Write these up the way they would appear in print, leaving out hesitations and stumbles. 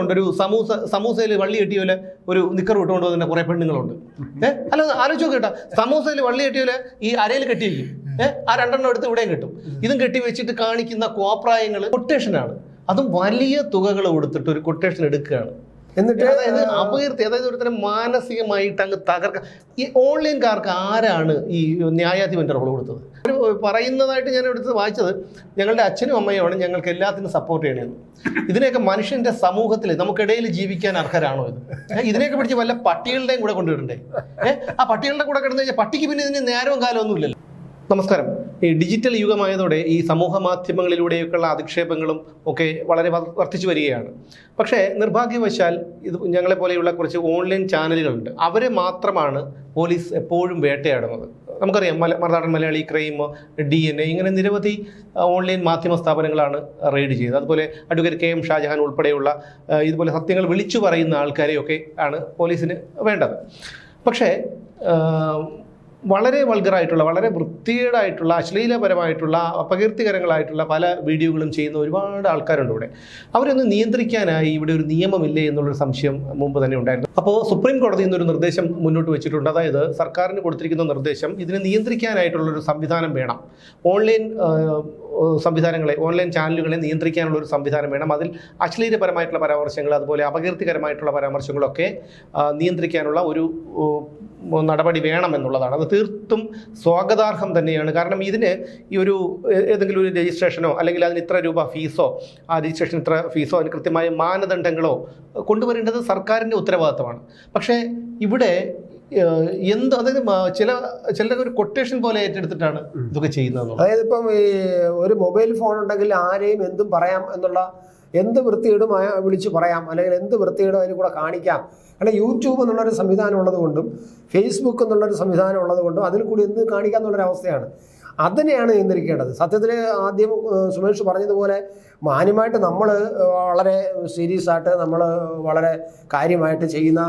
ഉണ്ട് ഒരു സമൂസയിൽ വള്ളി കെട്ടിയോലെ ഒരു നിക്കർ വിട്ടുകൊണ്ട് തന്നെ കുറെ പെണ്ണുങ്ങളുണ്ട്. അല്ല ആലോചിച്ച് കേട്ടാ, സമൂസയിൽ വള്ളി കെട്ടിയോലെ ഈ അരയിൽ കെട്ടിയിരിക്കും. ആ രണ്ടെണ്ണം എടുത്ത് ഇവിടെയും കെട്ടും. ഇതും കെട്ടി വെച്ചിട്ട് കാണിക്കുന്ന കോപ്രായങ്ങൾ കൊട്ടേഷനാണ്. അതും വലിയ തുകകൾ കൊടുത്തിട്ട് ഒരു കൊട്ടേഷൻ എടുക്കുകയാണ്. എന്നിട്ട് അതായത് അപകീർത്തി, അതായത് ഒരുത്തരം മാനസികമായിട്ട് അങ്ങ് തകർക്കുക. ഈ ഓൺലൈൻകാർക്ക് ആരാണ് ഈ ന്യായാധിപന്റെ റോൾ കൊടുത്തത്? പറയുന്നതായിട്ട് ഞാൻ എടുത്ത് വായിച്ചത്, ഞങ്ങളുടെ അച്ഛനും അമ്മയുമാണ് ഞങ്ങൾക്ക് എല്ലാത്തിനും സപ്പോർട്ട് ചെയ്യണമെന്ന്. ഇതിനെയൊക്കെ മനുഷ്യന്റെ സമൂഹത്തിൽ നമുക്കിടയിൽ ജീവിക്കാൻ അർഹരാണോ ഇത്? ഇതിനെയൊക്കെ പിടിച്ച് വല്ല പട്ടികളുടെയും കൂടെ കൊണ്ടുവരണ്ടേ? ആ പട്ടികളുടെ കൂടെ കിടന്നു കഴിഞ്ഞാൽ പട്ടിക്ക് പിന്നെ ഇതിന് നേരവും കാലമൊന്നും ഇല്ലല്ലോ. നമസ്കാരം. ഈ ഡിജിറ്റൽ യുഗമായതോടെ ഈ സമൂഹ മാധ്യമങ്ങളിലൂടെയൊക്കെയുള്ള അധിക്ഷേപങ്ങളും ഒക്കെ വളരെ വർദ്ധിച്ചു വരികയാണ്. പക്ഷേ നിർഭാഗ്യവശാൽ ഇത് ഞങ്ങളെപ്പോലെയുള്ള കുറച്ച് ഓൺലൈൻ ചാനലുകളുണ്ട്. അവരെ മാത്രമാണ് പോലീസ് എപ്പോഴും വേട്ടയാടുന്നത്. നമുക്കറിയാം, മറുനാടൻ മലയാളി, ക്രൈം, DNA ഇങ്ങനെ നിരവധി ഓൺലൈൻ മാധ്യമ സ്ഥാപനങ്ങളാണ് റെയ്ഡ് ചെയ്തത്. അതുപോലെ അഡ്വക്കേറ്റ് KM ഷാജഹാൻ ഉൾപ്പെടെയുള്ള ഇതുപോലെ സത്യങ്ങൾ വിളിച്ചു പറയുന്ന ആൾക്കാരെയൊക്കെ ആണ് പോലീസിന് വേണ്ടത്. പക്ഷേ വളരെ വൾഗറായിട്ടുള്ള, വളരെ വൃത്തികേടായിട്ടുള്ള, അശ്ലീലപരമായിട്ടുള്ള, അപകീർത്തികരങ്ങളായിട്ടുള്ള പല വീഡിയോകളും ചെയ്യുന്ന ഒരുപാട് ആൾക്കാരുണ്ട് ഇവിടെ. അവരൊന്ന് നിയന്ത്രിക്കാനായി ഇവിടെ ഒരു നിയമമില്ലേ എന്നുള്ളൊരു സംശയം മുമ്പ് തന്നെ ഉണ്ടായിരുന്നു. അപ്പോൾ സുപ്രീം കോടതി ഇന്നൊരു നിർദ്ദേശം മുന്നോട്ട് വെച്ചിട്ടുണ്ട്. അതായത് സർക്കാരിന് കൊടുത്തിരിക്കുന്ന നിർദ്ദേശം, ഇതിനെ നിയന്ത്രിക്കാനായിട്ടുള്ളൊരു സംവിധാനം വേണം. ഓൺലൈൻ സംവിധാനങ്ങളെ, ഓൺലൈൻ ചാനലുകളെ നിയന്ത്രിക്കാനുള്ള ഒരു സംവിധാനം വേണം. അതിൽ അശ്ലീലപരമായിട്ടുള്ള പരാമർശങ്ങൾ, അതുപോലെ അപകീർത്തികരമായിട്ടുള്ള പരാമർശങ്ങളൊക്കെ നിയന്ത്രിക്കാനുള്ള ഒരു നടപടി വേണമെന്നുള്ളതാണ്. അത് തീർത്തും സ്വാഗതാർഹം തന്നെയാണ്. കാരണം ഇതിന് ഈ ഒരു ഏതെങ്കിലും ഒരു രജിസ്ട്രേഷനോ അല്ലെങ്കിൽ അതിന് ഇത്ര രൂപ ഫീസോ, ആ രജിസ്ട്രേഷൻ ഇത്ര ഫീസോ, അതിന് കൃത്യമായ മാനദണ്ഡങ്ങളോ കൊണ്ടുവരേണ്ടത് സർക്കാരിൻ്റെ ഉത്തരവാദിത്തമാണ്. പക്ഷേ ഇവിടെ അതായത് ചിലരൊക്കെ ഒരു കൊട്ടേഷൻ പോലെ ഏറ്റെടുത്തിട്ടാണ് ഇതൊക്കെ ചെയ്യുന്നത്. അതായത് ഇപ്പം ഈ ഒരു മൊബൈൽ ഫോൺ ഉണ്ടെങ്കിൽ ആരെയും എന്തും പറയാം എന്നുള്ള, എന്ത് വൃത്തിയിടും വിളിച്ച് പറയാം, അല്ലെങ്കിൽ എന്ത് വൃത്തിയിടും അതിന് കൂടെ കാണിക്കാം. കാരണം യൂട്യൂബ് എന്നുള്ളൊരു സംവിധാനം ഉള്ളത് കൊണ്ടും ഫേസ്ബുക്ക് എന്നുള്ളൊരു സംവിധാനം ഉള്ളത് കൊണ്ടും അതിൽ കൂടി എന്ത് കാണിക്കാം എന്നുള്ളൊരവസ്ഥയാണ്. അതിനെയാണ് നിയന്ത്രിക്കേണ്ടത്. സത്യത്തിൽ ആദ്യം സുമേഷ് പറഞ്ഞതുപോലെ മാന്യമായിട്ട് നമ്മൾ വളരെ സീരിയസ് ആയിട്ട്, നമ്മൾ വളരെ കാര്യമായിട്ട് ചെയ്യുന്ന,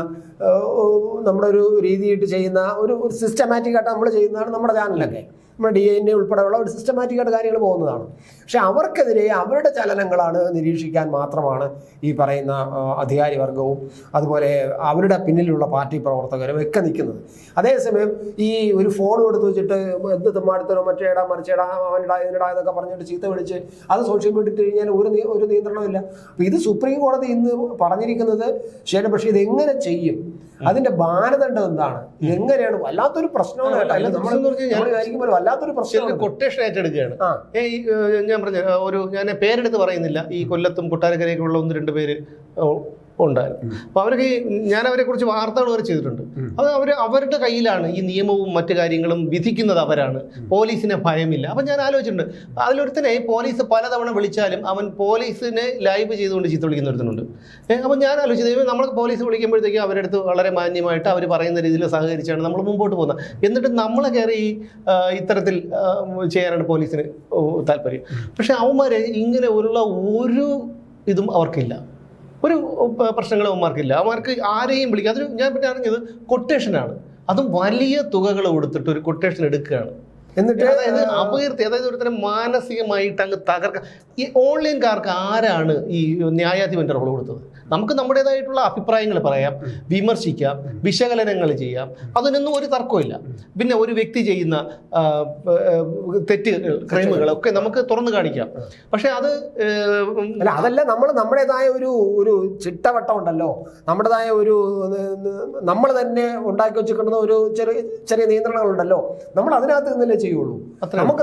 നമ്മുടെ ഒരു രീതിയായിട്ട് ചെയ്യുന്ന, ഒരു സിസ്റ്റമാറ്റിക് ആയിട്ട് നമ്മൾ ചെയ്യുന്നതാണ് നമ്മുടെ ചാനലൊക്കെ. നമ്മുടെ DNA ഉൾപ്പെടെയുള്ള ഒരു സിസ്റ്റമാറ്റിക്കായിട്ട് കാര്യങ്ങൾ പോകുന്നതാണ്. പക്ഷെ അവർക്കെതിരെ അവരുടെ ചലനങ്ങളാണ് നിരീക്ഷിക്കാൻ മാത്രമാണ് ഈ പറയുന്ന അധികാരി വർഗവും അതുപോലെ അവരുടെ പിന്നിലുള്ള പാർട്ടി പ്രവർത്തകരും ഒക്കെ നിൽക്കുന്നത്. അതേസമയം ഈ ഒരു ഫോൺ എടുത്ത് വെച്ചിട്ട് എന്ത് തെമ്മാടുത്തരോ മറ്റേടാ മറിച്ചേടാ അവനിടാ ഇതിനിടാ എന്നൊക്കെ പറഞ്ഞിട്ട് ചീത്ത വിളിച്ച് അത് സോഷ്യൽ മീഡിയ ഇട്ട് കഴിഞ്ഞാൽ ഒരു നിയന്ത്രണമില്ല. അപ്പോൾ ഇത് സുപ്രീം കോടതി ഇന്ന് പറഞ്ഞിരിക്കുന്നത് ശരി, പക്ഷേ ഇതെങ്ങനെ ചെയ്യും, അതിന്റെ മാനദണ്ഡം എന്താണ്, എങ്ങനെയാണ്? വല്ലാത്തൊരു പ്രശ്നമാണ്. വല്ലാത്തൊരു പ്രശ്നം. കൊട്ടേഷൻ ഏറ്റെടുക്കുകയാണ്. ഞാൻ പറഞ്ഞ ഞാൻ പേരെടുത്ത് പറയുന്നില്ല, ഈ കൊല്ലത്തും കൊട്ടാരക്കരയൊക്കെയുള്ള 1-2 പേര് ഉണ്ടായിരുന്നു. അപ്പോൾ അവർക്ക് ഞാൻ അവരെ കുറിച്ച് വാർത്തകൾ വരെ ചെയ്തിട്ടുണ്ട്. അത് അവരുടെ കയ്യിലാണ് ഈ നിയമവും മറ്റു കാര്യങ്ങളും വിധിക്കുന്നത് അവരാണ്. പോലീസിനെ ഭയമില്ല. അപ്പം ഞാൻ ആലോചിച്ചിട്ടുണ്ട്, അതിലൊരുത്തനെ പോലീസ് പലതവണ വിളിച്ചാലും അവൻ പോലീസിനെ ലൈവ് ചെയ്തുകൊണ്ട് ചീത്ത വിളിക്കുന്ന ഒരുത്തനുണ്ട്. അപ്പം ഞാൻ ആലോചിച്ചത്, നമ്മൾ പോലീസ് വിളിക്കുമ്പോഴത്തേക്കും അവരുടെ അടുത്ത് വളരെ മാന്യമായിട്ട് അവർ പറയുന്ന രീതിയിൽ സഹകരിച്ചാണ് നമ്മൾ മുമ്പോട്ട് പോകുന്നത്. എന്നിട്ട് നമ്മളെ കയറി ഇത്തരത്തിൽ ചെയ്യാനാണ് പോലീസിന് താല്പര്യം. പക്ഷെ അവന്മാരെ ഇങ്ങനെ ഉള്ള ഒരു ഇതും അവർക്കില്ല, ഒരു പ്രശ്നങ്ങളും അവന്മാർക്കില്ല. അവന്മാർക്ക് ആരെയും വിളിക്കുക. അതൊരു ഞാൻ പിന്നെ അറിഞ്ഞത് കൊട്ടേഷനാണ്. അതും വലിയ തുകകൾ കൊടുത്തിട്ട് ഒരു കൊട്ടേഷൻ എടുക്കുകയാണ്. എന്നിട്ട് അതായത് അപകീർത്തി, അതായത് ഒരുതരം മാനസികമായിട്ട് അങ്ങ് തകർക്കുക. ഈ ഓൺലൈൻകാർക്ക് ആരാണ് ഈ ന്യായാധിപന്റെ റോൾ കൊടുത്തത്? നമുക്ക് നമ്മുടേതായിട്ടുള്ള അഭിപ്രായങ്ങൾ പറയാം, വിമർശിക്കാം, വിശകലനങ്ങൾ ചെയ്യാം, അതിനൊന്നും ഒരു തർക്കമില്ല. പിന്നെ ഒരു വ്യക്തി ചെയ്യുന്ന തെറ്റുകൾ, ക്രൈമുകളൊക്കെ നമുക്ക് തുറന്നു കാണിക്കാം. പക്ഷെ അത് അതല്ല, നമ്മുടേതായ ഒരു ചിട്ടവട്ടം ഉണ്ടല്ലോ, നമ്മുടേതായ ഒരു നമ്മൾ തന്നെ ഉണ്ടാക്കി വെച്ചിരിക്കുന്ന ഒരു ചെറിയ നിയന്ത്രണങ്ങളുണ്ടല്ലോ, നമ്മൾ അതിനകത്ത് നിന്നല്ലേ ചെയ്യുള്ളൂ.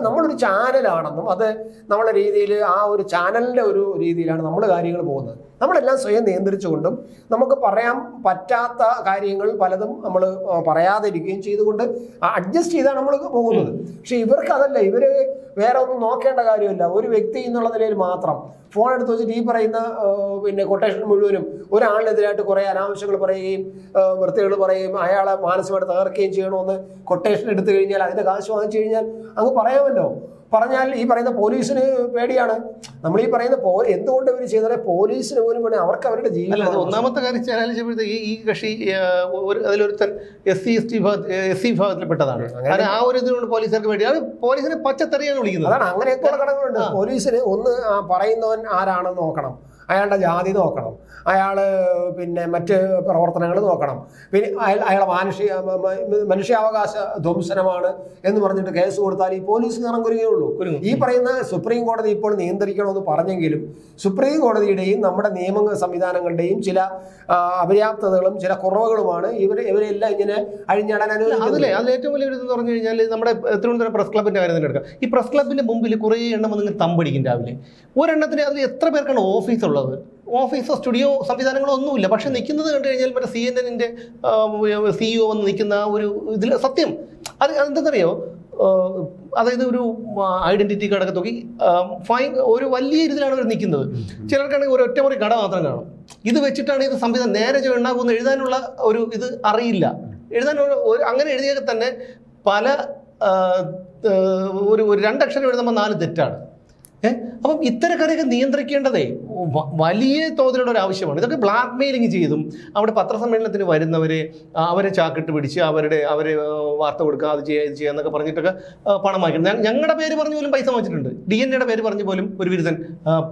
നമ്മളൊരു ചാനലാണെന്നും അത് നമ്മളെ രീതിയിൽ ആ ഒരു ചാനലിന്റെ ഒരു രീതിയിലാണ് നമ്മൾ കാര്യങ്ങൾ പോകുന്നത്. നമ്മളെല്ലാം സ്വയം നിയന്ത്രിച്ചുകൊണ്ടും നമുക്ക് പറയാൻ പറ്റാത്ത കാര്യങ്ങൾ പലതും നമ്മൾ പറയാതിരിക്കുകയും ചെയ്തുകൊണ്ട് അഡ്ജസ്റ്റ് ചെയ്താണ് നമ്മൾ പോകുന്നത്. പക്ഷെ ഇവർക്ക് അതല്ല, ഇവര് വേറെ ഒന്നും നോക്കേണ്ട കാര്യമില്ല. ഒരു വ്യക്തി എന്നുള്ള നിലയിൽ മാത്രം ഫോൺ എടുത്ത് വെച്ചിട്ട് ഈ പറയുന്ന പിന്നെ കൊട്ടേഷൻ മുഴുവനും ഒരാളിനെതിരായിട്ട് കുറേ അനാവശ്യങ്ങൾ പറയുകയും വൃത്തികൾ പറയുകയും അയാളെ മാനസികമായിട്ട് തകർക്കുകയും ചെയ്യണമെന്ന് കൊട്ടേഷൻ എടുത്തു കഴിഞ്ഞാൽ അതിൻ്റെ കാശ് വാങ്ങിച്ചു കഴിഞ്ഞാൽ അങ്ങ് പറയാമല്ലോ. പറഞ്ഞാൽ ഈ പറയുന്ന പോലീസിന് പേടിയാണ്. നമ്മൾ ഈ പറയുന്ന എന്തുകൊണ്ട് ഇവർ ചെയ്താൽ പോലീസിന് പോലും വേണേൽ അവർക്ക് അവരുടെ ജീവിതം. ഒന്നാമത്തെ കാര്യം ഈ കക്ഷി അതിലൊരുത്തൻ SC വിഭാഗത്തിൽപ്പെട്ടതാണ്. ആ ഒരു ഇതിനോട് പോലീസുകാർക്ക് വേണ്ടി അത് പോലീസിനെ പച്ചത്തെറിയാണ് വിളിക്കുന്നത്. അതാണ്, അങ്ങനെയൊക്കെയുള്ള ഘടകങ്ങളുണ്ട്. പോലീസിന് ഒന്ന് പറയുന്നവൻ ആരാണെന്ന് നോക്കണം, അയാളുടെ ജാതി നോക്കണം, അയാൾ പിന്നെ മറ്റ് പ്രവർത്തനങ്ങൾ നോക്കണം, പിന്നെ അയാളെ മനുഷ്യാവകാശ ധ്വംസനമാണ് എന്ന് പറഞ്ഞിട്ട് കേസ് കൊടുത്താൽ ഈ പോലീസ് ഇറങ്ങുകയുള്ളൂ. ഈ പറയുന്ന സുപ്രീം കോടതി ഇപ്പോൾ നിയന്ത്രിക്കണമെന്ന് പറഞ്ഞെങ്കിലും സുപ്രീം കോടതിയുടെയും നമ്മുടെ നിയമ സംവിധാനങ്ങളുടെയും ചില അപര്യാപ്തതകളും ചില കുറവുകളുമാണ് ഇവരെല്ലാം ഇങ്ങനെ അഴിഞ്ഞാടാൻ അനുവദിക്കുന്നത്. അതിൽ ഏറ്റവും വലിയ ഒരു പറഞ്ഞു കഴിഞ്ഞാൽ നമ്മുടെ തിരുവനന്തപുരം പ്രസ് ക്ലബിന്റെ കാര്യം തന്നെ എടുക്കാം. ഈ പ്രസ് ക്ലബിന്റെ മുമ്പിൽ കുറേ എണ്ണം വന്ന് തമ്പടിക്കും രാവിലെ. ഒരെണ്ണത്തിന് അതിൽ എത്ര പേർക്കാണ് ഓഫീസ് ഉള്ളത്? ഓഫീസോ സ്റ്റുഡിയോ സംവിധാനങ്ങളോ ഒന്നുമില്ല. പക്ഷെ നിൽക്കുന്നത് കണ്ടു കഴിഞ്ഞാൽ മറ്റേ CNN-ന്റെ CEO വന്ന് നിൽക്കുന്ന ഒരു ഇതിൽ സത്യം അത് എന്തെന്നറിയോ, അതായത് ഒരു ഐഡന്റിറ്റി കാർഡൊക്കെ നോക്കി ഒരു വലിയ ഇതിലാണ് അവർ നിൽക്കുന്നത്. ചിലർക്കാണെങ്കിൽ ഒരു ഒറ്റമുറി കട മാത്രം കാണും. ഇത് വെച്ചിട്ടാണ് ഇത് സംവിധാനം നേരെ ഉണ്ടാകുമെന്ന് എഴുതാനുള്ള ഒരു ഇത് അറിയില്ല. അങ്ങനെ എഴുതിയൊക്കെ തന്നെ പല ഒരു 2 അക്ഷരം എഴുതുമ്പോൾ 4 തെറ്റാണ്. അപ്പം ഇത്തരക്കാരെയൊക്കെ നിയന്ത്രിക്കേണ്ടതേ വലിയ തോതിലുള്ള ഒരു ആവശ്യമാണ്. ഇതൊക്കെ ബ്ലാക്ക് മെയിലിംഗ് ചെയ്തും അവിടെ പത്രസമ്മേളനത്തിന് വരുന്നവരെ അവരെ ചാക്കിട്ട് പിടിച്ച് അവരെ വാർത്ത കൊടുക്കുക, അത് ചെയ്യുക, ഇത് ചെയ്യുക എന്നൊക്കെ പറഞ്ഞിട്ടൊക്കെ പണം വാങ്ങിക്കണം. ഞങ്ങളുടെ പേര് പറഞ്ഞു പോലും പൈസ വാങ്ങിച്ചിട്ടുണ്ട്. DNA-യുടെ പേര് പറഞ്ഞു പോലും ഒരു വിരുദ്ധൻ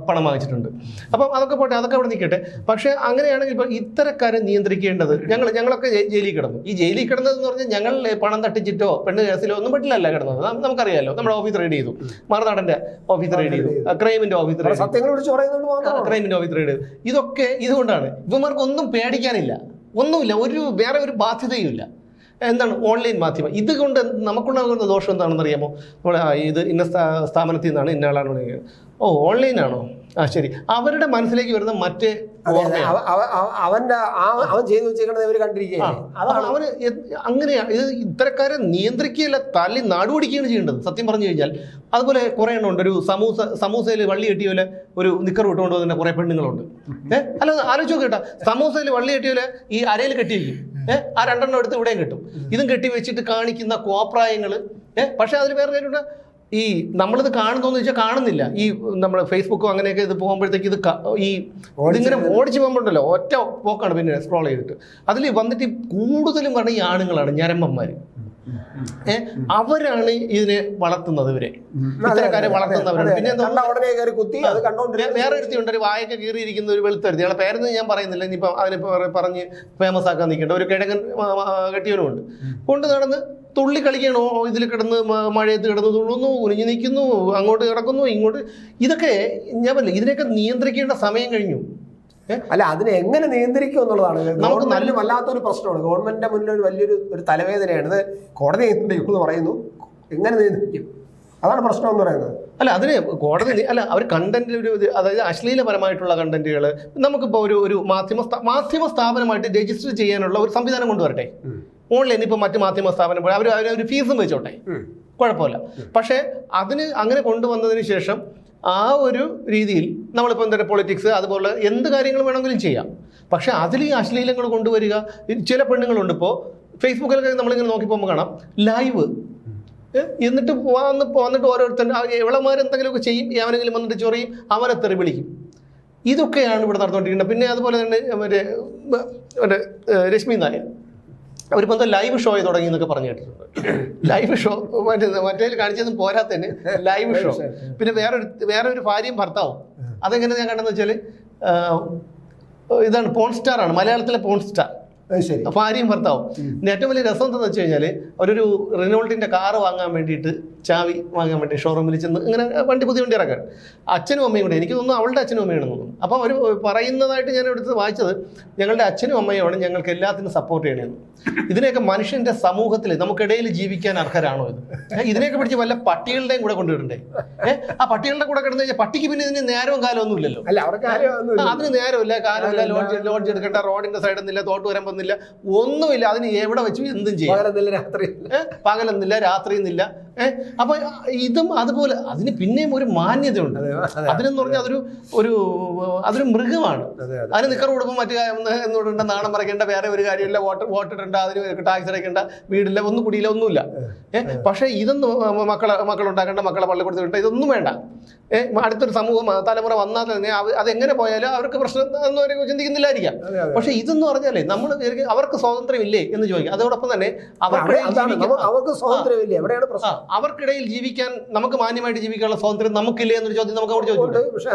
പണം വാങ്ങിച്ചിട്ടുണ്ട്. അപ്പം അതൊക്കെ പോട്ടെ, അതൊക്കെ അവിടെ നിൽക്കട്ടെ. പക്ഷേ അങ്ങനെയാണെങ്കിൽ ഇപ്പോൾ ഇത്തരക്കാരെ നിയന്ത്രിക്കേണ്ടത് ഞങ്ങളൊക്കെ ജയിലിൽ കിടന്നു. ഈ ജയിലിൽ കിടന്നതെന്ന് പറഞ്ഞാൽ ഞങ്ങൾ പണം തട്ടിച്ചിട്ടോ പെണ്ണ് കേസിലോ ഒന്നും പറ്റില്ലല്ല കിടന്നത്. നമുക്കറിയാലോ, നമ്മുടെ ഓഫീസ് റെയ്ഡ് ചെയ്തു, മറുനാടൻ്റെ ഓഫീസ് റെയ്ഡ് ചെയ്തു, ക്രൈമിന്റെ ഓഫീസ് ക്രൈമിന്റെ ഓഫീസ് റെയ്ഡ്. ഇതൊക്കെ ഇതുകൊണ്ടാണ്. ഇവന്മാർക്ക് ഒന്നും പേടിക്കാനില്ല, ഒന്നുമില്ല, വേറെ ഒരു ബാധ്യതയും ഇല്ല. എന്താണ് ഓൺലൈൻ മാധ്യമം? ഇതുകൊണ്ട് നമുക്കുണ്ടാകുന്ന ദോഷം എന്താണെന്ന് അറിയാമോ? നമ്മൾ ഇത് ഇന്ന സ്ഥാപനത്തിൽ നിന്നാണ് ഇന്ന ആളാണ്, ഓൺലൈനാണോ, ശരി, അവരുടെ മനസ്സിലേക്ക് വരുന്ന മറ്റേ അവൻ ചെയ്തു വെച്ചേക്കണത് കണ്ടിരിക്കുകയാണ്. അവന് അങ്ങനെയാണ്. ഇത് ഇത്തരക്കാരെ നിയന്ത്രിക്കുകയല്ല, തല്ലി നാടുപിടിക്കുകയാണ് ചെയ്യേണ്ടത് സത്യം പറഞ്ഞു കഴിഞ്ഞാൽ. അതുപോലെ കുറെ എണ്ണം ഉണ്ട്. ഒരു സമൂസയിൽ വള്ളി കെട്ടിയ പോലെ ഒരു നിക്കർ വിട്ടുകൊണ്ട് തന്നെ കുറെ പെണ്ണുങ്ങളുണ്ട്. അല്ല, ആലോചിച്ച് കേട്ടാ, സമൂസയിൽ വള്ളി കെട്ടിയ പോലെ ഈ അരയിൽ കെട്ടിയിരിക്കും. ആ 2 എണ്ണം എടുത്ത് ഇവിടെയും കെട്ടും. ഇതും കെട്ടി വെച്ചിട്ട് കാണിക്കുന്ന കോപ്രായങ്ങൾ. പക്ഷെ അതിൽ വേറെ കാര്യമുണ്ട്. ഈ നമ്മളിത് കാണുന്നോന്ന് വെച്ചാൽ കാണുന്നില്ല. ഈ നമ്മൾ ഫേസ്ബുക്കും അങ്ങനെയൊക്കെ ഇത് പോകുമ്പോഴത്തേക്ക് ഇതിങ്ങനെ ഓടിച്ച് പോകുമ്പോണ്ടല്ലോ, ഒറ്റ പോക്കാണ് പിന്നെ സ്ക്രോൾ ചെയ്തിട്ട്. അതിൽ വന്നിട്ട് കൂടുതലും പറഞ്ഞ ഈ ആണുങ്ങളാണ്, ഞരമ്പന്മാർ. അവരാണ് ഇതിനെ വളർത്തുന്നത്. ഇത്തരക്കാരെ വളർത്തുന്നവരാണ്. പിന്നെ വേറെ എടുത്തിട്ടുണ്ട്, ഒരു വായൊക്കെ കീറിയിരിക്കുന്ന ഒരു വെളുത്തെടുത്തി. ഞങ്ങളെ പേരെന്ന് ഞാൻ പറയുന്നില്ല, ഇനിയിപ്പോൾ അതിനിപ്പോൾ പറഞ്ഞ് ഫേമസ് ആക്കാൻ നിൽക്കേണ്ട ഒരു കിഴങ്ങൻ കെട്ടിയവനുമുണ്ട്. കൊണ്ട് നടന്ന് തുള്ളി കളിക്കണോ, ഇതിൽ കിടന്ന് മഴയത്ത് കിടന്ന് തുള്ളുന്നു, കുനിഞ്ഞു നിൽക്കുന്നു, അങ്ങോട്ട് കിടക്കുന്നു, ഇങ്ങോട്ട്. ഇതൊക്കെ ഞാൻ പറഞ്ഞില്ല, ഇതിനെയൊക്കെ നിയന്ത്രിക്കേണ്ട സമയം കഴിഞ്ഞു. അല്ല, അതിനെ എങ്ങനെ നിയന്ത്രിക്കും എന്നുള്ളതാണ് നമുക്ക് നല്ല വല്ലാത്തൊരു പ്രശ്നമാണ്. ഗവൺമെന്റിന്റെ മുന്നിൽ ഒരു വലിയൊരു തലവേദനയാണ്. ഇത് കോടതി നിയന്ത്രിക്കും എന്ന് പറയുന്നു, എങ്ങനെ നിയന്ത്രിക്കും? അതാണ് പ്രശ്നം എന്ന് പറയുന്നത്. അല്ല, അതിന് കോടതി അല്ല, അവർ കണ്ടന്റിൽ അതായത് അശ്ലീലപരമായിട്ടുള്ള കണ്ടന്റുകൾ നമുക്കിപ്പോൾ ഒരു മാധ്യമ സ്ഥാപനമായിട്ട് രജിസ്റ്റർ ചെയ്യാനുള്ള ഒരു സംവിധാനം കൊണ്ടുവരട്ടെ. ഓൺലൈൻ ഇപ്പോൾ മറ്റു മാധ്യമ സ്ഥാപനം പോലെ അവർ ഫീസും വെച്ചോട്ടെ, കുഴപ്പമില്ല. പക്ഷേ അങ്ങനെ കൊണ്ടുവന്നതിന് ശേഷം ആ ഒരു രീതിയിൽ നമ്മളിപ്പോൾ എന്താ പൊളിറ്റിക്സ് അതുപോലെ എന്ത് കാര്യങ്ങൾ വേണമെങ്കിലും ചെയ്യാം. പക്ഷെ അതിൽ ഈ അശ്ലീലങ്ങൾ കൊണ്ടുവരിക. ചില പെണ്ണുങ്ങളുണ്ട് ഇപ്പോൾ ഫേസ്ബുക്കിലൊക്കെ നമ്മളിങ്ങനെ നോക്കിപ്പോകുമ്പോൾ കാണാം, ലൈവ് എന്നിട്ട് വന്നിട്ട് ഓരോരുത്തർ എവളമാരെന്തെങ്കിലുമൊക്കെ ചെയ്യും, അവനെങ്കിലും വന്നിട്ട് ചൊറിയും, അവനെ തെറി വിളിക്കും. ഇതൊക്കെയാണ് ഇവിടെ നടന്നുകൊണ്ടിരിക്കുന്നത്. പിന്നെ അതുപോലെ തന്നെ മറ്റേ രശ്മി നായർ അവരിപ്പോൾ എന്താ ലൈവ് ഷോ തുടങ്ങി എന്നൊക്കെ പറഞ്ഞു കേട്ടിട്ടുണ്ട്. ലൈവ് ഷോ മറ്റേ കാണിച്ചതൊന്നും പോരാത്തന്നെ ലൈവ് ഷോ. പിന്നെ വേറെ ഒരു ഭാര്യയും ഭർത്താവും. അതെങ്ങനെ ഞാൻ കണ്ടെന്ന് വെച്ചാൽ ഇതാണ്, പോൺ സ്റ്റാർ ആണ്, മലയാളത്തിലെ പോൺ സ്റ്റാർ. ഭാര്യയും ഭർത്താവും. ഏറ്റവും വലിയ രസം എന്താണെന്ന് വെച്ച് കഴിഞ്ഞാൽ അവരൊരു റിനോൾട്ടിൻ്റെ കാറ് വാങ്ങാൻ വേണ്ടിയിട്ട് ചാവി വാങ്ങാൻ വേണ്ടി ഷോറൂമിൽ ചെന്ന് ഇങ്ങനെ പുതിയ വണ്ടി ഇറക്കാൻ അച്ഛനും അമ്മയും കൂടെ, എനിക്ക് തോന്നുന്നു അവളുടെ അച്ഛനും അമ്മയാണെന്ന് തോന്നുന്നു. അപ്പോൾ അവർ പറയുന്നതായിട്ട് ഞാൻ എടുത്ത് വായിച്ചത്, ഞങ്ങളുടെ അച്ഛനും അമ്മയുമാണ് ഞങ്ങൾക്ക് എല്ലാത്തിനും സപ്പോർട്ട് ചെയ്യണമെന്ന്. ഇതിനെയൊക്കെ മനുഷ്യൻ്റെ സമൂഹത്തിൽ നമുക്കിടയിൽ ജീവിക്കാൻ അർഹരാണോ ഇത്? ഇതിനെയൊക്കെ പിടിച്ച് വല്ല പട്ടികളുടെയും കൂടെ കൊണ്ടുവിടണ്ടേ? ആ പട്ടികളുടെ കൂടെ കിടന്നു കഴിഞ്ഞാൽ പട്ടിക്ക് പിന്നെ ഇതിന് നേരവും കാലമൊന്നും ഇല്ലല്ലോ. അതിന് നേരമില്ല, കാലമില്ല, ലോഡ്ജ് എടുക്കേണ്ട, റോഡിന്റെ സൈഡിൽ നിന്നില്ല, തോട്ട് വരാൻ പോകുന്നില്ല, ഒന്നുമില്ല. അതിന് എവിടെ വെച്ച് എന്തും ചെയ്യും, പകലെന്നില്ല, രാത്രിയെന്നില്ല. അപ്പൊ ഇതും അതുപോലെ അതിന് പിന്നെയും ഒരു മാന്യതയുണ്ട്. അതിനെന്ന് പറഞ്ഞാൽ അതൊരു മൃഗമാണ്. അതിന് നിക്കർ കൊടുക്കുമ്പോൾ മറ്റു എന്നോടുണ്ട, നാണം മറയ്ക്കേണ്ട, വേറെ ഒരു കാര്യമില്ല, വോട്ടിടേണ്ട, അതിന് ടാക്സ് അടയ്ക്കേണ്ട, വീടില്ല, ഒന്നും കുടിയില്ല, ഒന്നുമില്ല. പക്ഷെ ഇതൊന്നും മക്കളുണ്ടാക്കേണ്ട, മക്കളെ പള്ളിക്കൂടത്തിൽ ഇടേണ്ട, ഇതൊന്നും വേണ്ട. അടുത്തൊരു സമൂഹം തലമുറ വന്നാൽ തന്നെ അതെങ്ങനെ പോയാലും അവർക്ക് പ്രശ്നം എന്ന് അവർ ചിന്തിക്കുന്നില്ലായിരിക്കാം. പക്ഷെ ഇതെന്ന് പറഞ്ഞാലേ നമ്മൾ അവർക്ക് സ്വാതന്ത്ര്യമില്ലേ എന്ന് ചോദിക്കും. അതോടൊപ്പം തന്നെ അവർക്ക് സ്വാതന്ത്ര്യമില്ലേ, എവിടെയാണ് പ്രശ്നം? അവർക്കിടയിൽ ജീവിക്കാൻ നമുക്ക് മാന്യമായിട്ട് ജീവിക്കാനുള്ള സ്വാതന്ത്ര്യം നമുക്കില്ലേ എന്നൊരു ചോദ്യം നമുക്ക് അവിടെ ചോദിച്ചു. പക്ഷെ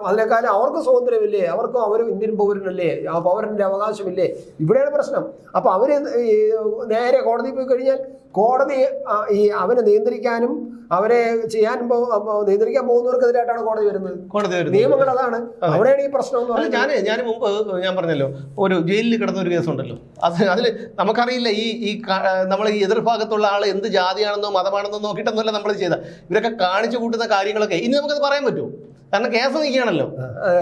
അതിനേക്കാളും അവർക്ക് സ്വാതന്ത്ര്യമില്ലേ, അവർക്കും അവർ ഇന്ത്യൻ പൗരനല്ലേ, ആ പൗരന്റെ അവകാശമില്ലേ, ഇവിടെയാണ് പ്രശ്നം. അപ്പൊ അവര് നേരെ കോടതിയിൽ പോയി കഴിഞ്ഞാൽ കോടതി ഈ അവനെ നിയന്ത്രിക്കാനും അവരെ നിയന്ത്രിക്കാൻ പോകുന്നവർക്കെതിരായിട്ടാണ് കോടതി വരുന്നത്. നിയമങ്ങൾ അതാണ്, അവിടെയാണ് ഈ പ്രശ്നം. ഞാൻ മുമ്പ് ഞാൻ പറഞ്ഞല്ലോ, ഒരു ജയിലിൽ കിടന്ന ഒരു കേസുണ്ടല്ലോ, അതിൽ നമുക്കറിയില്ല ഈ നമ്മൾ ഈ എതിർഭാഗത്തുള്ള ആൾ എന്ത് ജാതിയാണെന്നോ മതമാണെന്നോ നോക്കിയിട്ടൊന്നുമല്ല നമ്മൾ ചെയ്ത, ഇവരൊക്കെ കാണിച്ചു കൂട്ടുന്ന കാര്യങ്ങളൊക്കെ ഇനി നമുക്കത് പറയാൻ പറ്റുമോ? കാരണം കേസ് നിൽക്കുകയാണല്ലോ.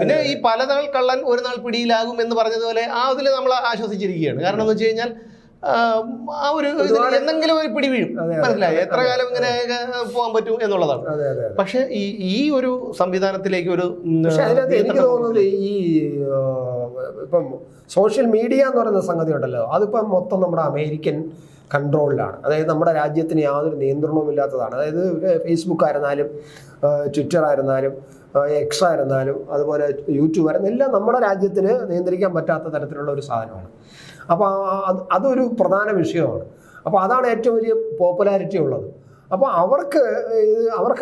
പിന്നെ ഈ പലനാൾ കള്ളൻ ഒരു നാൾ പിടിയിലാകും എന്ന് പറഞ്ഞതുപോലെ അതിൽ നമ്മൾ ആശ്വസിച്ചിരിക്കുകയാണ്. കാരണം എന്ന് വെച്ച് കഴിഞ്ഞാൽ ആ ഒരു എന്തെങ്കിലും ഒരു പിടി വീഴും, മനസ്സിലായി, എത്ര കാലം ഇങ്ങനെ പോകാൻ പറ്റും എന്നുള്ളതാണ്. പക്ഷെ ഈ ഒരു സംവിധാനത്തിലേക്ക് ഒരു എനിക്ക് തോന്നുന്നത് ഈ ഇപ്പം സോഷ്യൽ മീഡിയ എന്ന് പറയുന്ന സംഗതി ഉണ്ടല്ലോ, അതിപ്പം മൊത്തം നമ്മുടെ അമേരിക്കൻ കൺട്രോളിലാണ്. അതായത് നമ്മുടെ രാജ്യത്തിന് യാതൊരു നിയന്ത്രണവും ഇല്ലാത്തതാണ്. അതായത് ഫേസ്ബുക്ക് ആയിരുന്നാലും ട്വിറ്റർ ആയിരുന്നാലും എക്സ് ആയിരുന്നാലും അതുപോലെ യൂട്യൂബ് ആയിരുന്നാലും എല്ലാം നമ്മുടെ രാജ്യത്തിന് നിയന്ത്രിക്കാൻ പറ്റാത്ത തരത്തിലുള്ള ഒരു സാധനമാണ്. അപ്പോൾ അതൊരു പ്രധാന വിഷയമാണ്. അപ്പോൾ അതാണ് ഏറ്റവും വലിയ പോപ്പുലാരിറ്റി ഉള്ളത്. അപ്പോൾ അവർക്ക്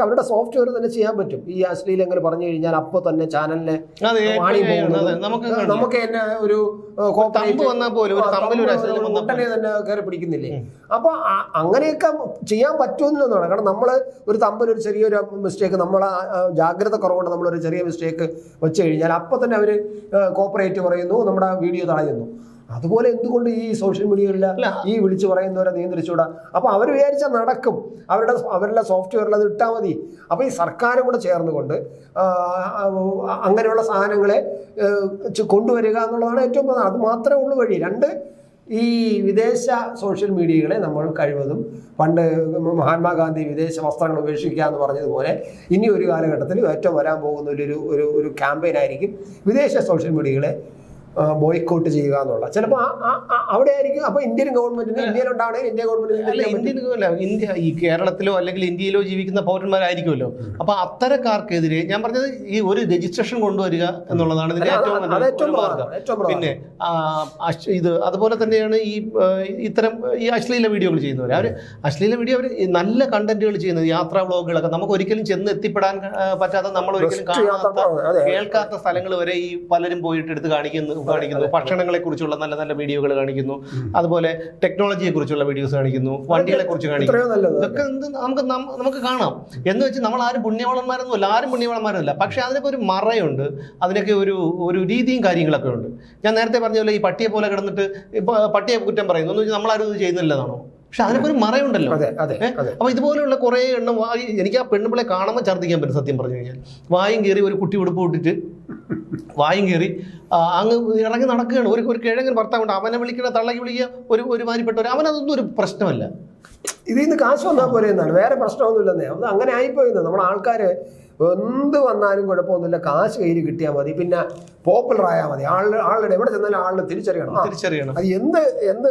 അവരുടെ സോഫ്റ്റ്വെയർ തന്നെ ചെയ്യാൻ പറ്റും. ഈ അശ്ലീലം എങ്ങനെ പറഞ്ഞു കഴിഞ്ഞാൽ അപ്പോൾ തന്നെ ചാനലിനെ നമുക്ക് തന്നെ ഒരു ഉടനെ തന്നെ കയറി പിടിക്കുന്നില്ലേ. അപ്പോൾ അങ്ങനെയൊക്കെ ചെയ്യാൻ പറ്റുമെന്നാണ്. കാരണം നമ്മൾ ഒരു തമ്പിൽ ഒരു ചെറിയൊരു മിസ്റ്റേക്ക്, നമ്മളെ ജാഗ്രത കുറവുകൊണ്ട് നമ്മളൊരു ചെറിയ മിസ്റ്റേക്ക് വെച്ച് കഴിഞ്ഞാൽ അപ്പോൾ തന്നെ അവർ കോപ്പറേറ്റ് പറയുന്നു, നമ്മുടെ വീഡിയോ തടയുന്നു. അതുപോലെ എന്തുകൊണ്ട് ഈ സോഷ്യൽ മീഡിയയിൽ ഈ വിളിച്ചു പറയുന്നവരെ നിയന്ത്രിച്ചുകൂടാ? അപ്പോൾ അവർ വിചാരിച്ചാൽ നടക്കും, അവരുടെ സോഫ്റ്റ്വെയറിൽ അത് ഇട്ടാൽ മതി. അപ്പോൾ ഈ സർക്കാരും കൂടെ ചേർന്നുകൊണ്ട് അങ്ങനെയുള്ള സാധനങ്ങളെ കൊണ്ടുവരിക എന്നുള്ളതാണ് ഏറ്റവും പ്രധാനം. അത് മാത്രമേ ഉള്ളൂ വഴി. രണ്ട്, ഈ വിദേശ സോഷ്യൽ മീഡിയകളെ നമ്മൾ കഴിവതും, പണ്ട് മഹാത്മാഗാന്ധി വിദേശ വസ്ത്രങ്ങൾ ഉപേക്ഷിക്കുക എന്ന് പറഞ്ഞതുപോലെ ഇനി ഒരു കാലഘട്ടത്തിൽ ഏറ്റവും വരാൻ പോകുന്ന ഒരു ക്യാമ്പയിനായിരിക്കും വിദേശ സോഷ്യൽ മീഡിയകളെ ബോയ്ക്കോട്ട് ചെയ്യുക എന്നുള്ള. ചിലപ്പോൾ അവിടെ ആയിരിക്കും. അപ്പൊ ഇന്ത്യൻ ഗവൺമെന്റിന് ഇന്ത്യയിലുണ്ടാവണമെങ്കിൽ ഇന്ത്യ ഈ കേരളത്തിലോ അല്ലെങ്കിൽ ഇന്ത്യയിലോ ജീവിക്കുന്ന പൗരന്മാരായിരിക്കുമല്ലോ. അപ്പൊ അത്തരക്കാർക്കെതിരെ ഞാൻ പറഞ്ഞത് ഈ ഒരു രജിസ്ട്രേഷൻ കൊണ്ടുവരിക എന്നുള്ളതാണ് ഇതിന്റെ ഏറ്റവും മാർഗം. പിന്നെ ഇത് അതുപോലെ തന്നെയാണ് ഇത്തരം ഈ അശ്ലീല വീഡിയോകൾ ചെയ്യുന്നവർ. അവർ അശ്ലീല വീഡിയോ അവർ നല്ല കണ്ടന്റുകൾ ചെയ്യുന്നത്, യാത്രാ വ്ളോഗുകളൊക്കെ നമുക്ക് ഒരിക്കലും ചെന്ന് എത്തിപ്പെടാൻ പറ്റാത്ത, നമ്മൾ ഒരിക്കലും കാണാത്ത കേൾക്കാത്ത സ്ഥലങ്ങൾ വരെ ഈ പലരും പോയിട്ട് എടുത്ത് കാണിക്കുന്നു. ഭക്ഷണങ്ങളെ കുറിച്ചുള്ള നല്ല നല്ല വീഡിയോകൾ കാണിക്കുന്നു, അതുപോലെ ടെക്നോളജിയെ കുറിച്ചുള്ള വീഡിയോസ് കാണിക്കുന്നു, വണ്ടികളെ കുറിച്ച് കാണിക്കുന്നു. ഇതൊക്കെ നമുക്ക് കാണാം. എന്ന് വെച്ച് നമ്മൾ ആരും പുണ്യവാളന്മാരൊന്നുമല്ല, ആരും പുണ്യവാളന്മാരല്ല. പക്ഷെ അതിനൊക്കെ ഒരു മറയുണ്ട്, അതിനൊക്കെ ഒരു രീതിയും കാര്യങ്ങളൊക്കെ ഉണ്ട്. ഞാൻ നേരത്തെ പറഞ്ഞ പോലെ ഈ പട്ടിയെ പോലെ കിടന്നിട്ട് പട്ടിയെ കുറ്റം പറയുന്നു എന്ന് വെച്ചാൽ നമ്മളാരും ഇത് ചെയ്യുന്നില്ലെന്നാണോ? പക്ഷെ അതിനൊക്കെ ഒരു മറയുണ്ടല്ലോ. അപ്പൊ ഇതുപോലെയുള്ള കുറെ എണ്ണം എനിക്ക് ആ പെണ്ണുപിള്ളെ കാണുമ്പോൾ ഛർദ്ദിക്കാൻ പറ്റും സത്യം പറഞ്ഞു കഴിഞ്ഞാൽ. വായും കയറി ഒരു കുട്ടി ഉടുപ്പ് ഇട്ടിട്ട് വായും കയറി അങ്ങ് ഇറങ്ങി നടക്കുകയാണ്. ഒരു കിഴങ്ങൻ ഭർത്താവുണ്ട്, അവനെ വിളിക്കുന്ന തള്ളക്കി വിളിക്കുക ഒരു മാരിപ്പെട്ടവർ, അവനതൊന്നും ഒരു പ്രശ്നമല്ല. ഇതിൽ നിന്ന് കാശ് വന്നാൽ പോലെ എന്നാണ്, വേറെ പ്രശ്നമൊന്നുമില്ലെന്നേ. അത് അങ്ങനെ ആയിപ്പോയിന്ന്. നമ്മൾ ആൾക്കാർ എന്ത് വന്നാലും കുഴപ്പമൊന്നുമില്ല, കാശ് കയ്യിൽ കിട്ടിയാൽ മതി, പിന്നെ പോപ്പുലർ ആയാൽ മതി. ആളുടെ എവിടെ ചെന്നാലും ആളിനെ തിരിച്ചറിയണം. അത് എന്ത്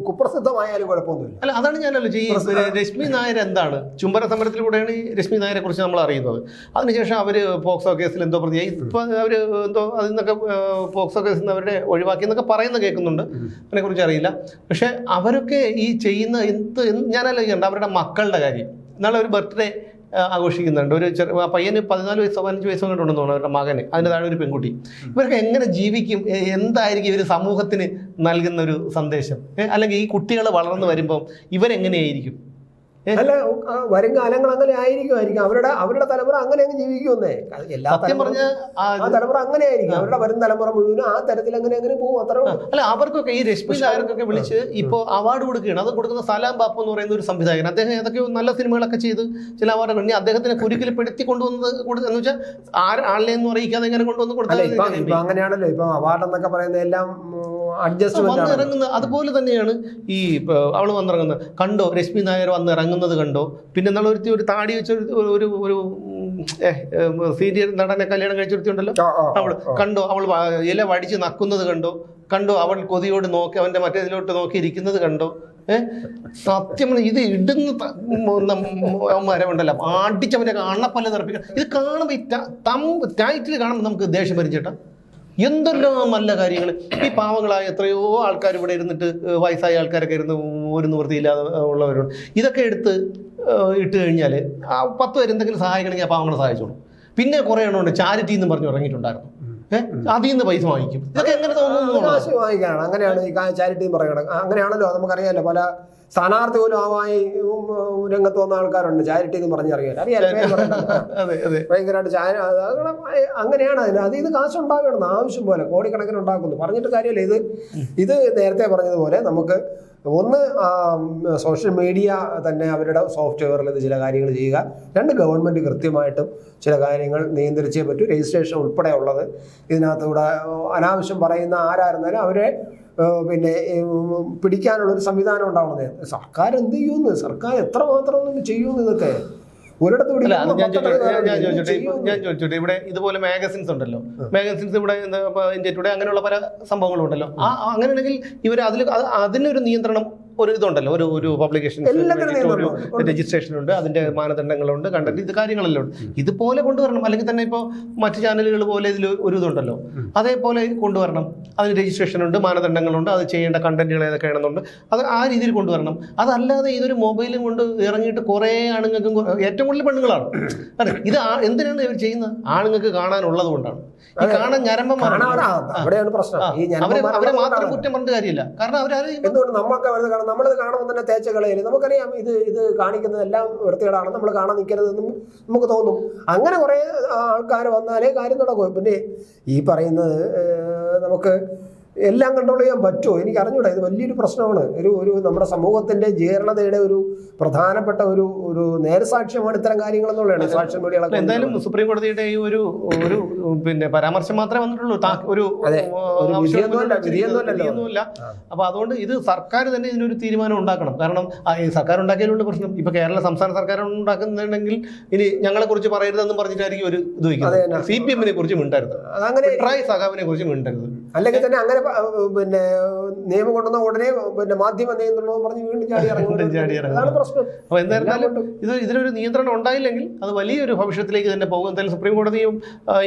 കുപ്രസിദ്ധമായാലും കുഴപ്പമൊന്നുമില്ല. അല്ല, അതാണ് ഞാൻ ആലോചിച്ചത്. ഈ രശ്മി നായർ എന്താണ്, ചുംബന സമരത്തിലൂടെയാണ് ഈ രശ്മി നായരെ കുറിച്ച് നമ്മൾ അറിയുന്നത്. അതിനുശേഷം അവര് പോക്സോ കേസിൽ എന്തോ പ്രതിയായി, ഇപ്പൊ അവര് എന്തോ അതിൽ നിന്നൊക്കെ പോക്സോ കേസിൽ നിന്ന് അവരുടെ ഒഴിവാക്കി എന്നൊക്കെ പറയുന്ന കേൾക്കുന്നുണ്ട്. അതിനെക്കുറിച്ച് അറിയില്ല. പക്ഷെ അവരൊക്കെ ഈ ചെയ്യുന്ന ഞാൻ ആലോചിക്കുന്നുണ്ട് അവരുടെ മക്കളുടെ കാര്യം. നാളെ ഒരു ബർത്ത്ഡേ ആഘോഷിക്കുന്നുണ്ട്, ഒരു പയ്യന് 14 വയസ്സോ 15 വയസ്സോ കൊണ്ടുണ്ടെന്ന് തോന്നുന്നു അവരുടെ മകന്, അതിൻ്റെ താഴെ ഒരു പെൺകുട്ടി. ഇവരൊക്കെ എങ്ങനെ ജീവിക്കും? എന്തായിരിക്കും ഇവർ സമൂഹത്തിന് നൽകുന്ന ഒരു സന്ദേശം? അല്ലെങ്കിൽ ഈ കുട്ടികൾ വളർന്നു വരുമ്പം ഇവരെങ്ങനെയായിരിക്കും? അല്ല, വരും കാലങ്ങൾ അങ്ങനെ ആയിരിക്കും. അവരുടെ തലമുറ അങ്ങനെ അങ്ങ് ജീവിക്കുമെന്നേ. എല്ലാ തലമുറ അങ്ങനെ ആയിരിക്കും. അവരുടെ വരും തലമുറ മുഴുവനും ആ തരത്തിൽ അങ്ങനെ പോകും. അത്ര അല്ല, അവർക്കൊക്കെ ഈ രശ്മി നായർക്കൊക്കെ വിളിച്ച് ഇപ്പോൾ അവാർഡ് കൊടുക്കുകയാണ്. അത് കൊടുക്കുന്ന സലാം ബാപ്പു എന്ന് പറയുന്ന ഒരു സംവിധായകൻ. അദ്ദേഹം ഏതൊക്കെ നല്ല സിനിമകളൊക്കെ ചെയ്ത് ചില അവാർഡുകൾ, ഇനി അദ്ദേഹത്തിനെ കുരുക്കിൽപ്പെടുത്തി കൊണ്ടുവന്നത് എന്ന് വെച്ചാൽ ആളിനെ ഒന്നും അറിയിക്കാതെ ഇങ്ങനെ കൊണ്ടുവന്ന് കൊടുത്താൽ അങ്ങനെയാണല്ലോ. ഇപ്പൊ അവാർഡ് എന്നൊക്കെ പറയുന്നത് എല്ലാം വന്നിറങ്ങുന്നത്. അതുപോലെ തന്നെയാണ് ഈ അവൾ വന്നിറങ്ങുന്നത്. കണ്ടോ രശ്മി നായർ വന്നിറങ്ങുന്നത് കണ്ടോ? പിന്നെ എന്നുള്ള ഒരു താടി വെച്ച ഒരു സീരിയൽ നടനെ കല്യാണം കഴിച്ചെടുത്തിട്ടുണ്ടല്ലോ, അവൾ കണ്ടോ? അവൾ ഇല വടിച്ച് നക്കുന്നത് കണ്ടോ? അവൾ കൊതിയോട് നോക്കി അവന്റെ മറ്റേതിലോട്ട് നോക്കി ഇരിക്കുന്നത് കണ്ടോ? സത്യം ഇത് ഇടുന്ന മരമുണ്ടല്ലോ അടിച്ചവൻ്റെ അണ്ണപ്പല്ല തെറപ്പിക്കുക. ഇത് കാണുമ്പോൾ ടൈറ്റിൽ കാണുമ്പോൾ നമുക്ക് ദേഷ്യം പരിചേട്ടാ. എന്തെല്ലാം നല്ല കാര്യങ്ങൾ. ഈ പാവങ്ങളായ എത്രയോ ആൾക്കാർ ഇവിടെ ഇരുന്നിട്ട് വയസ്സായ ആൾക്കാരൊക്കെ ഇരുന്ന് ഒരു നിവൃത്തിയില്ലാതെ ഉള്ളവരുണ്ട്. ഇതൊക്കെ എടുത്ത് ഇട്ട് കഴിഞ്ഞാൽ ആ 10 പേര് എന്തെങ്കിലും സഹായിക്കണമെങ്കിൽ ആ പാവങ്ങളെ സഹായിച്ചോളൂ. പിന്നെ കുറേ എണ്ണമുണ്ട് ചാരിറ്റി എന്ന് പറഞ്ഞ് ഇറങ്ങിയിട്ടുണ്ടായിരുന്നു. അതിൽ നിന്ന് പൈസ വാങ്ങിക്കും. ഇതൊക്കെ എങ്ങനെ തോന്നുന്നു? കാശ് വാങ്ങിക്കാനാണ്. അങ്ങനെയാണ് ഈ ചാരിറ്റി പറയണം. അങ്ങനെയാണല്ലോ, നമുക്കറിയാമല്ലോ. പല സ്ഥാനാർത്ഥി പോലും ആവായി രംഗത്ത് വന്ന ആൾക്കാരുണ്ട് ചാരിറ്റി എന്ന് പറഞ്ഞറിയാം. ഭയങ്കരമായിട്ട് അങ്ങനെയാണ് അതിന്. അതിൽ നിന്ന് കാശുണ്ടാകണം ആവശ്യം പോലെ, കോടിക്കണക്കിന് ഉണ്ടാക്കുന്നു. പറഞ്ഞിട്ട് കാര്യമില്ല. ഇത് നേരത്തെ പറഞ്ഞതുപോലെ നമുക്ക് ഒന്ന് സോഷ്യൽ മീഡിയ തന്നെ അവരുടെ സോഫ്റ്റ്വെയറിൽ ഇത് ചില കാര്യങ്ങൾ ചെയ്യുക. 2 ഗവൺമെൻറ് കൃത്യമായിട്ടും ചില കാര്യങ്ങൾ നിയന്ത്രിച്ചേ പറ്റൂ. രജിസ്ട്രേഷൻ ഉൾപ്പെടെ ഉള്ളത് ഇതിനകത്തൂടെ അനാവശ്യം പറയുന്ന ആരായിരുന്നാലും അവരെ പിന്നെ പിടിക്കാനുള്ളൊരു സംവിധാനം ഉണ്ടാവുന്നത്. സർക്കാർ എന്ത് ചെയ്യുമെന്ന്, സർക്കാർ എത്രമാത്രം ഒന്നും ചെയ്യുമെന്ന് ഇതൊക്കെ ഒരിടത്ത് ഞാൻ ചോദിച്ചോട്ടെ. ഇവിടെ ഇതുപോലെ മാഗസിൻസ് ഉണ്ടല്ലോ, മാഗസിൻസ് ഇവിടെ ഇന്ത്യ ടുഡേ അങ്ങനെയുള്ള പല സംഭവങ്ങളും ഉണ്ടല്ലോ. അങ്ങനെയാണെങ്കിൽ ഇവർ അതിനൊരു നിയന്ത്രണം ഒരു ഇതുണ്ടല്ലോ, ഒരു പബ്ലിക്കേഷൻ രജിസ്ട്രേഷൻ ഉണ്ട്, അതിന്റെ മാനദണ്ഡങ്ങളുണ്ട്, കണ്ടന്റ്, ഇത് കാര്യങ്ങളെല്ലാം ഉണ്ട്. ഇതുപോലെ കൊണ്ടുവരണം. അല്ലെങ്കിൽ തന്നെ ഇപ്പോൾ മറ്റു ചാനലുകൾ പോലെ ഇതിൽ ഒരു ഇതുണ്ടല്ലോ, അതേപോലെ കൊണ്ടുവരണം. അതിന് രജിസ്ട്രേഷൻ ഉണ്ട്, മാനദണ്ഡങ്ങളുണ്ട്, അത് ചെയ്യേണ്ട കണ്ടന്റുകൾ ഏതൊക്കെ ആണെന്നുണ്ട്. അത് ആ രീതിയിൽ കൊണ്ടുവരണം. അതല്ലാതെ ഇതൊരു മൊബൈലും കൊണ്ട് ഇറങ്ങിയിട്ട് കുറേ ആണുങ്ങൾക്കും, ഏറ്റവും കൂടുതൽ പെണ്ണുങ്ങളാണ്. അതെ, ഇത് എന്തിനാണ് ഇവർ ചെയ്യുന്നത്? ആണുങ്ങൾക്ക് കാണാനുള്ളത് കൊണ്ടാണ്. ഈ കാണാൻ അവിടെയാണ് പ്രശ്നം. അവരെ മാത്രം കുറ്റം പറഞ്ഞ കാര്യമില്ല. കാരണം എന്തുകൊണ്ട് നമ്മളിത് കാണുമ്പോൾ തന്നെ തേച്ച കളയില് നമുക്കറിയാം ഇത് കാണിക്കുന്നത് എല്ലാം വൃത്തികേടാണ്, നമ്മൾ കാണാൻ നിൽക്കരുതെന്നും നമുക്ക് തോന്നും. അങ്ങനെ കുറെ ആൾക്കാർ വന്നാലേ കാര്യം നടക്കും. പിന്നെ ഈ പറയുന്നത് നമുക്ക് എല്ലാം കൺട്രോൾ ചെയ്യാൻ പറ്റുമോ എനിക്ക് അറിഞ്ഞൂടാ. ഇത് വലിയൊരു പ്രശ്നമാണ്. ഒരു നമ്മുടെ സമൂഹത്തിന്റെ ജീർണതയുടെ ഒരു പ്രധാനപ്പെട്ട ഒരു നേരസാക്ഷ്യമാണ് ഇത്തരം കാര്യങ്ങൾ എന്നുള്ളതാണ് സോഷ്യൽ മീഡിയകളൊക്കെ. എന്തായാലും സുപ്രീം കോടതിയുടെ ഈ ഒരു പിന്നെ പരാമർശം മാത്രമേ വന്നിട്ടുള്ളൂ. വിധിയൊന്നുമില്ല. അപ്പൊ അതുകൊണ്ട് ഇത് സർക്കാർ തന്നെ ഇതിനൊരു തീരുമാനം ഉണ്ടാക്കണം. കാരണം സർക്കാർ ഉണ്ടാക്കിയാലുള്ള പ്രശ്നം. ഇപ്പൊ സംസ്ഥാന സർക്കാർ ഉണ്ടാക്കുന്നുണ്ടെങ്കിൽ ഇനി ഞങ്ങളെ കുറിച്ച് പറയരുതെന്നും പറഞ്ഞിട്ടായിരിക്കും ഒരു ഇത് വയ്ക്കുന്നത്. CPM-നെ കുറിച്ച് മിണ്ടരുത്, പിണറായി സഖാവിനെ കുറിച്ച് മിണ്ടരുത്. അല്ലെങ്കിൽ തന്നെ അങ്ങനെ പിന്നെ നിയമം കൊണ്ടുവന്ന ഉടനെ പിന്നെ മാധ്യമ നിയന്ത്രണം പറഞ്ഞ് വീണ്ടും ചാടി ഇറങ്ങും. പ്രശ്നം. അപ്പൊ എന്തായിരുന്നാലും ഇതിനൊരു നിയന്ത്രണം ഉണ്ടായില്ലെങ്കിൽ അത് വലിയൊരു ഭവിഷ്യത്തിലേക്ക് തന്നെ പോകും. എന്തായാലും സുപ്രീം കോടതിയും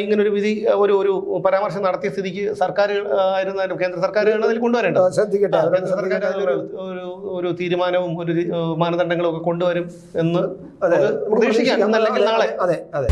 ഇങ്ങനൊരു വിധി ഒരു പരാമർശം നടത്തിയ സ്ഥിതിക്ക് സർക്കാർ ആയിരുന്നാലും കേന്ദ്ര സർക്കാരാണ് അതിൽ കൊണ്ടുവരേണ്ടത്. ശ്രദ്ധിക്കട്ടെ, കേന്ദ്ര സർക്കാർ ഒരു തീരുമാനവും ഒരു മാനദണ്ഡങ്ങളും ഒക്കെ കൊണ്ടുവരും എന്ന് പ്രതീക്ഷിക്കാം. എന്നല്ലെങ്കിൽ നാളെ. അതെ.